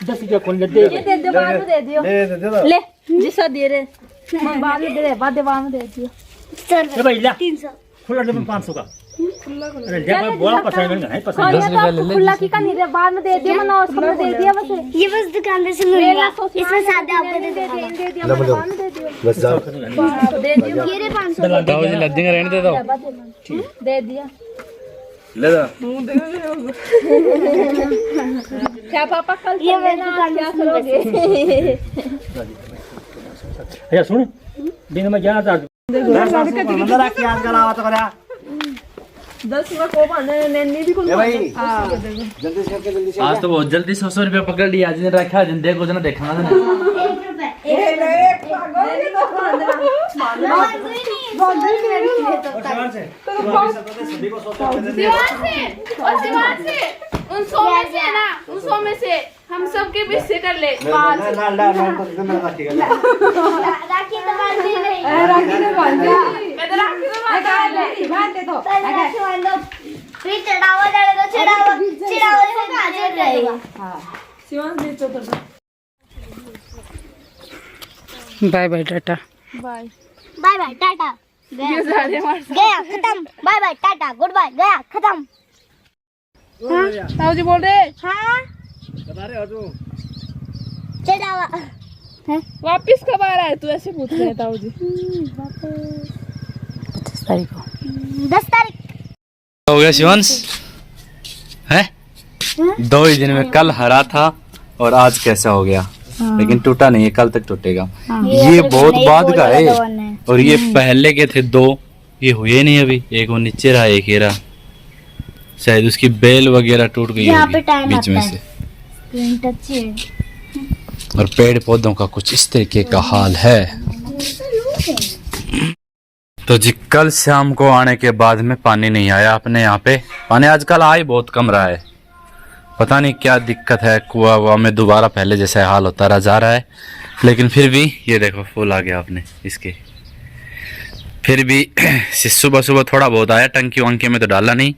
10 रुपया कौन दे? ये दे दो, बाद में दे दियो। ले जिसका दे रहे मैं बाद में दे रहे, बाद में दे दियो। ए भाई ला 300 खुला दे 500 का। अरे जब बोला पसंद नहीं पसंद। 10 रुपया ले ले। खुला की का नहीं, बाद में दे दियो, मैंने उसको दे दिया बस। ये बस दुकानदार से मिल गया, इसमें सादा आपको दे दिया, बाद में दे दियो। बस जाओ। दे दियो। ये रे 500 दाऊ जी लद्देंगे रहने दे दो। दे दिया। ले जा। क्या पापा कल ये मैं ना दुकान क्या से करोगे? अरे सुन दिन में जाना था अंदर आके आज का लावा तो करा 10 में को बने नन्नी भी कुछ भाई जल्दी से करके जल्दी से। आज तो बहुत जल्दी 100 रुपया पकड़ लिया। आज ने रखा जिंदे को जना देखना था ना। 1 रुपए उन 100 में से है ना, उन 100 में से हम सब के बीच से कर ले। ना तो एकदम मेरा काटेगा। राखी तो बांध दी नहीं, राखी ने बांध दिया। मैं तो राखी तो बांध बांध दे दो। राखी बांध दो, फिर चढ़ावा डाले तो चढ़ावा से नाचे रहेगा। शिवांश दे तो bye bye tata. Bye bye tata, गया खत्म। Bye bye tata, goodbye, गया खत्म। ताऊ जी बोल रहे हाँ बता रहे हो तू चढ़ावा वापिस कब आ रहा है तू? ऐसे पूछ रहे हैं ताऊ जी। 25 तारीख को। 10 तारीख हो गया शिवंश है 2 ही दिन में। कल हरा था और आज कैसा हो गया। लेकिन टूटा नहीं है, कल तक टूटेगा। ये बहुत बाद का है और ये पहले के थे 2, ये हुए नहीं अभी। एक वो नीचे रहा, एक ये रहा। शायद उसकी बेल वगैरह टूट गई होगी बीच में से। और पेड़ पौधों का कुछ इस तरीके का हाल है। तो जी कल शाम को आने के बाद में पानी नहीं आया अपने यहाँ पे। पानी आजकल आ ही बहुत कम रहा है, पता नहीं क्या दिक्कत है। कुआ वुआ में दोबारा पहले जैसा हाल होता रहा जा रहा है। लेकिन फिर भी ये देखो फूल आ गया आपने इसके। फिर भी सुबह सुबह थोड़ा बहुत आया, टंकी वंकी में तो डाला नहीं।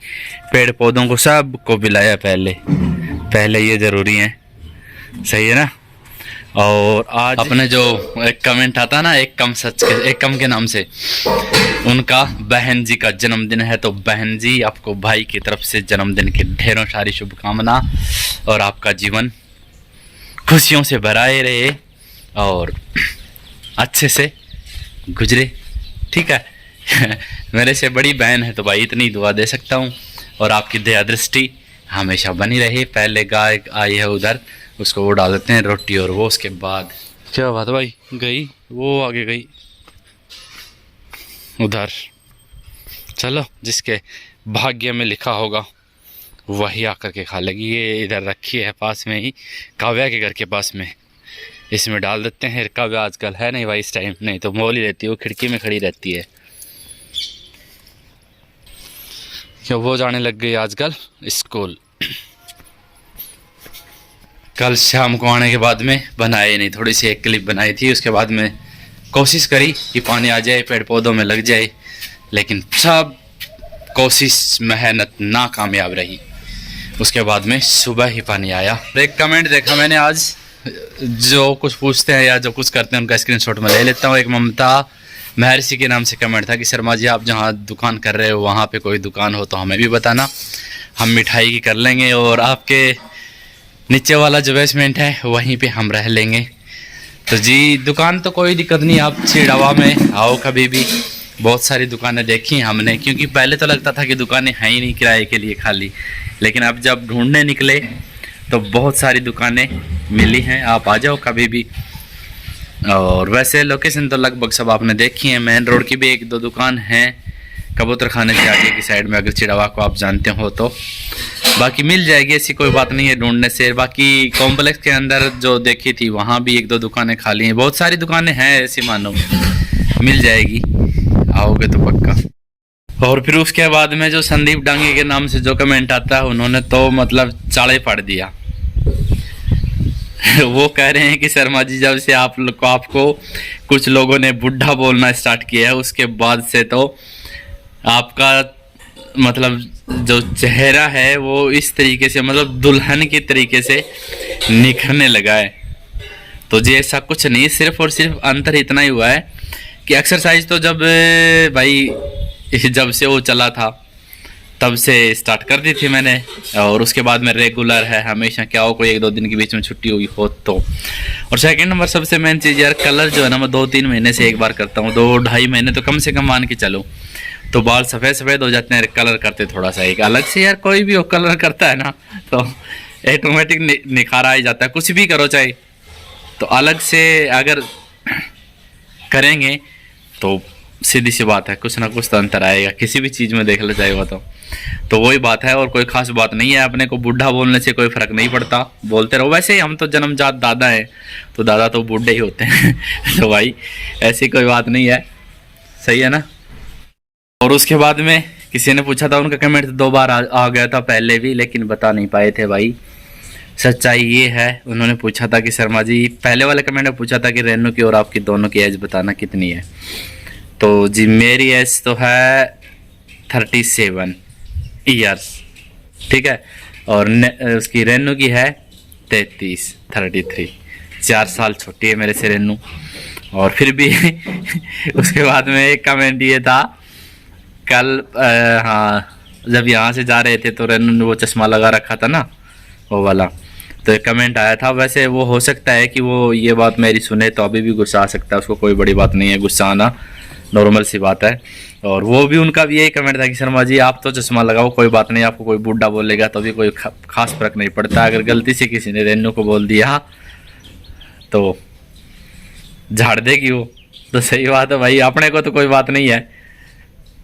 पेड़ पौधों को सब को पिलाया पहले ये ज़रूरी है, सही है ना। और आज अपने जो एक कमेंट आता ना, एक कम के नाम से, उनका बहन जी का जन्मदिन है। तो बहन जी आपको भाई की तरफ से जन्मदिन की ढेरों सारी शुभकामना और आपका जीवन खुशियों से भराए रहे और अच्छे से गुजरे, ठीक है। मेरे से बड़ी बहन है तो भाई इतनी दुआ दे सकता हूँ। और आपकी दया दृष्टि हमेशा बनी रहे। पहले गाय आई है उधर, उसको वो डाल देते हैं रोटी और वो उसके बाद क्या बात भाई गई, वो आगे गई उधर। चलो जिसके भाग्य में लिखा होगा वही आकर के खा लेगी। ये इधर रखी है पास में ही, काव्या के घर के पास में। इसमें डाल देते हैं। काव्या आजकल है नहीं भाई इस टाइम, नहीं तो मोल ही रहती है, वो खिड़की में खड़ी रहती है। क्या वो जाने लग गई आजकल स्कूल। कल शाम को आने के बाद में बनाए नहीं, थोड़ी सी एक क्लिप बनाई थी। उसके बाद में कोशिश करी कि पानी आ जाए, पेड़ पौधों में लग जाए, लेकिन सब कोशिश मेहनत नाकामयाब रही। उसके बाद में सुबह ही पानी आया। एक कमेंट देखा मैंने आज, जो कुछ पूछते हैं या जो कुछ करते हैं उनका स्क्रीनशॉट में ले लेता हूँ। एक ममता महर्षि के नाम से कमेंट था कि शर्मा जी आप जहाँ दुकान कर रहे हो वहाँ पे कोई दुकान हो तो हमें भी बताना, हम मिठाई की कर लेंगे और आपके नीचे वाला जो बेसमेंट है वहीं पे हम रह लेंगे। तो जी दुकान तो कोई दिक्कत नहीं, आप छिड़ावा में आओ कभी भी। बहुत सारी दुकानें देखी हमने, क्योंकि पहले तो लगता था कि दुकानें हैं ही नहीं किराए के लिए खाली, लेकिन अब जब ढूंढने निकले तो बहुत सारी दुकानें मिली हैं। आप आ जाओ कभी भी। और वैसे लोकेशन तो लगभग सब आपने देखी है। मेन रोड की भी 1-2 दुकान हैं कबूतर खाने के आगे की साइड में, अगर चिड़ावा को आप जानते हो तो। बाकी मिल जाएगी, ऐसी कोई बात नहीं है ढूंढने से। बाकी कॉम्प्लेक्स के अंदर जो देखी थी वहाँ भी 1-2 दुकानें खाली हैं। बहुत सारी दुकानें हैं ऐसी, मानो मिल जाएगी, आओगे तो पक्का। और फिर उसके बाद में जो संदीप डांगे के नाम से जो कमेंट आता है, उन्होंने तो मतलब चाड़े फाड़ दिया। वो कह रहे हैं कि शर्मा जी जब से आपको कुछ लोगों ने बुढ़ा बोलना स्टार्ट किया है, उसके बाद से तो आपका मतलब जो चेहरा है वो इस तरीके से मतलब दुल्हन की तरीके से निखरने लगा है। तो जी ऐसा कुछ नहीं, सिर्फ और सिर्फ अंतर इतना ही हुआ है कि एक्सरसाइज तो जब भाई जब से वो चला था तब से स्टार्ट कर दी थी मैंने, और उसके बाद में रेगुलर है हमेशा, क्या हो कोई 1-2 दिन के बीच में छुट्टी हुई हो तो। और सेकंड नंबर सबसे मेन चीज़ यार, कलर जो है ना मैं 2-3 महीने से एक बार करता हूँ, 2-2.5 महीने तो कम से कम मान के चलो, तो बाल सफ़ेद सफ़ेद हो जाते हैं कलर करते थोड़ा सा। एक अलग से यार कोई भी हो कलर करता है ना तो ऑटोमेटिक निखार आ ही जाता है, कुछ भी करो चाहे। तो अलग से अगर करेंगे तो सीधी सी बात है कुछ ना कुछ तो अंतर आएगा, किसी भी चीज़ में देख लो चाहे वो तो वही बात है, और कोई खास बात नहीं है। अपने को बूढ़ा बोलने से कोई फर्क नहीं पड़ता, बोलते रहो। वैसे ही हम तो जन्मजात दादा हैं, तो दादा तो बूढ़े ही होते हैं तो भाई ऐसी कोई बात नहीं है, सही है ना। और उसके बाद में किसी ने पूछा था, उनका कमेंट 2 बार आ गया था पहले भी, लेकिन बता नहीं पाए थे भाई। सच्चाई ये है, उन्होंने पूछा था कि शर्मा जी, पहले वाले कमेंट में पूछा था कि रेनू की और आपकी दोनों की एज बताना कितनी है। तो जी मेरी एज तो है 37 ईयर्स, ठीक है, और उसकी रेनू की है 33 4 साल छोटी है मेरे से रेनू। और फिर भी उसके बाद में एक कमेंट ये था कल, हाँ जब यहाँ से जा रहे थे तो रेनू ने वो चश्मा लगा रखा था ना वो वाला, तो एक कमेंट आया था। वैसे वो हो सकता है कि वो ये बात मेरी सुने तो अभी भी गुस्सा आ सकता है उसको, कोई बड़ी बात नहीं है, गुस्सा आना नॉर्मल सी बात है। और वो भी उनका भी यही कमेंट था कि शर्मा जी आप तो चश्मा लगाओ, कोई बात नहीं, आपको कोई बूढ़ा बोलेगा तो भी कोई खास फर्क नहीं पड़ता। अगर गलती से किसी ने रेनू को बोल दिया तो झाड़ देगी वो, तो सही बात है भाई, अपने को तो कोई बात नहीं है,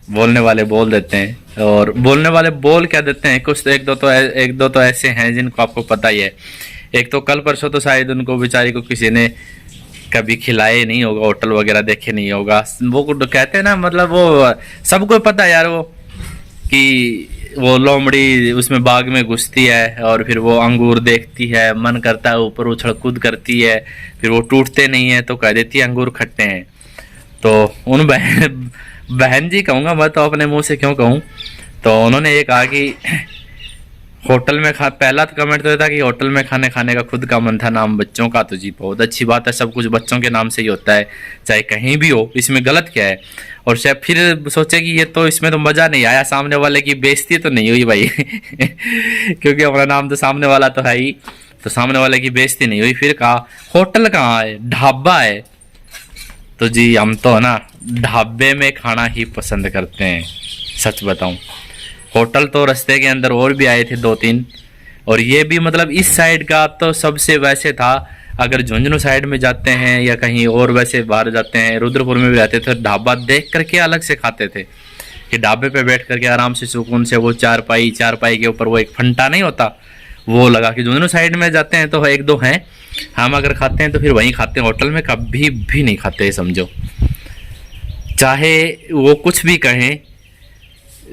बोलने वाले बोल देते हैं। और बोलने वाले बोल क्या देते हैं, कुछ एक दो तो ऐसे हैं जिनको आपको पता ही है। एक तो कल परसों तो शायद उनको बेचारी को किसी ने कभी खिलाए नहीं होगा, होटल वगैरह देखे नहीं होगा। वो कहते हैं ना, मतलब वो सबको पता है यार, वो कि वो लोमड़ी उसमें बाग में घुसती है और फिर वो अंगूर देखती है, मन करता है ऊपर उछल कूद करती है, फिर वो टूटते नहीं है तो कह देती है अंगूर खट्टे हैं। तो उन बहन जी कहूँगा मैं, तो अपने मुंह से क्यों कहूँ, तो उन्होंने ये कहा कि होटल में पहला तो कमेंट तो ये था कि होटल में खाने का खुद का मन था, नाम बच्चों का। तो जी बहुत अच्छी बात है, सब कुछ बच्चों के नाम से ही होता है, चाहे कहीं भी हो, इसमें गलत क्या है। और शायद फिर सोचे कि ये तो इसमें तो मज़ा नहीं आया, सामने वाले की बेइज्जती तो नहीं हुई भाई क्योंकि हमारा नाम तो सामने वाला तो है ही, तो सामने वाले की बेइज्जती नहीं हुई। फिर कहा होटल कहाँ है, ढाबा है। तो जी हम तो ना ढाबे में खाना ही पसंद करते हैं, सच बताऊं। होटल तो रास्ते के अंदर और भी आए थे 2-3, और ये भी मतलब इस साइड का तो सबसे वैसे था। अगर झुंझुनू साइड में जाते हैं या कहीं और वैसे बाहर जाते हैं, रुद्रपुर में भी रहते थे, ढाबा देख करके अलग से खाते थे कि ढाबे पे बैठ करके आराम से सुकून से वो चारपाई के ऊपर वो एक फंटा नहीं होता वो लगा के। झुंझुनू साइड में जाते हैं तो 1-2 हैं, हम अगर खाते हैं तो फिर वहीं खाते हैं, होटल में कभी भी नहीं खाते समझो, चाहे वो कुछ भी कहें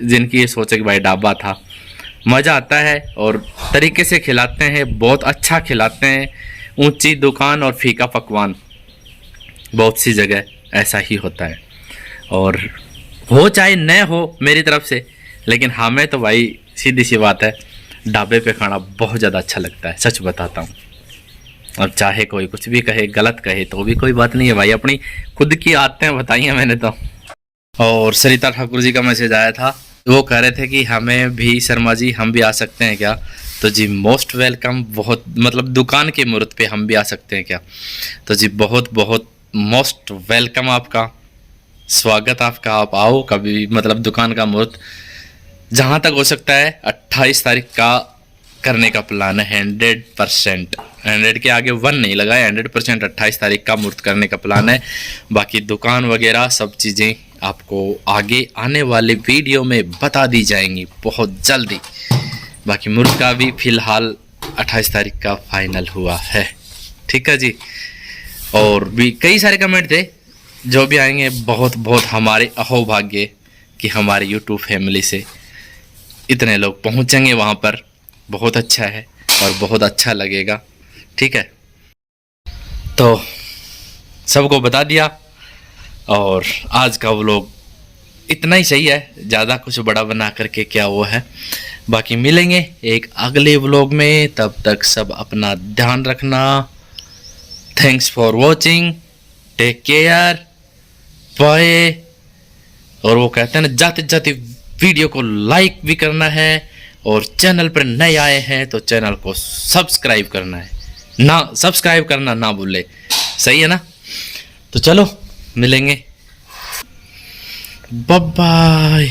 जिनकी ये सोचे कि भाई ढाबा था। मज़ा आता है और तरीके से खिलाते हैं, बहुत अच्छा खिलाते हैं। ऊंची दुकान और फीका पकवान बहुत सी जगह ऐसा ही होता है, और हो चाहे न हो मेरी तरफ से, लेकिन हमें तो भाई सीधी सी बात है ढाबे पे खाना बहुत ज़्यादा अच्छा लगता है, सच बताता हूँ। और चाहे कोई कुछ भी कहे, गलत कहे तो भी कोई बात नहीं है भाई, अपनी खुद की आदतें बताई हैं मैंने तो। और सरिता ठाकुर जी का मैसेज आया था, वो कह रहे थे कि हमें भी शर्मा जी हम भी आ सकते हैं क्या। तो जी मोस्ट वेलकम, बहुत मतलब दुकान के मुहूर्त पे हम भी आ सकते हैं क्या। तो जी बहुत बहुत मोस्ट वेलकम, आपका स्वागत आपका, आप आओ कभी भी, मतलब दुकान का मुहूर्त जहाँ तक हो सकता है 28 तारीख का करने का प्लान है। 100%, 100 के आगे 1 नहीं लगाए, 100% 28 तारीख का मुहूर्त करने का प्लान है। बाकी दुकान वगैरह सब चीज़ें आपको आगे आने वाले वीडियो में बता दी जाएंगी बहुत जल्दी। बाकी मुहूर्त का भी फिलहाल 28 तारीख का फाइनल हुआ है, ठीक है जी। और भी कई सारे कमेंट थे जो भी आएंगे, बहुत बहुत हमारे अहोभाग्य कि हमारे YouTube फैमिली से इतने लोग पहुंचेंगे वहाँ पर, बहुत अच्छा है और बहुत अच्छा लगेगा, ठीक है। तो सबको बता दिया और आज का व्लॉग इतना ही सही है, ज़्यादा कुछ बड़ा बना करके क्या वो है। बाकी मिलेंगे एक अगले व्लॉग में, तब तक सब अपना ध्यान रखना। Thanks for watching, take care, bye. और वो कहते हैं ना, जाते जाते वीडियो को लाइक भी करना है, और चैनल पर नए आए हैं तो चैनल को सब्सक्राइब करना है ना, सब्सक्राइब करना ना भूले, सही है ना। तो चलो मिलेंगे, बाय बाय।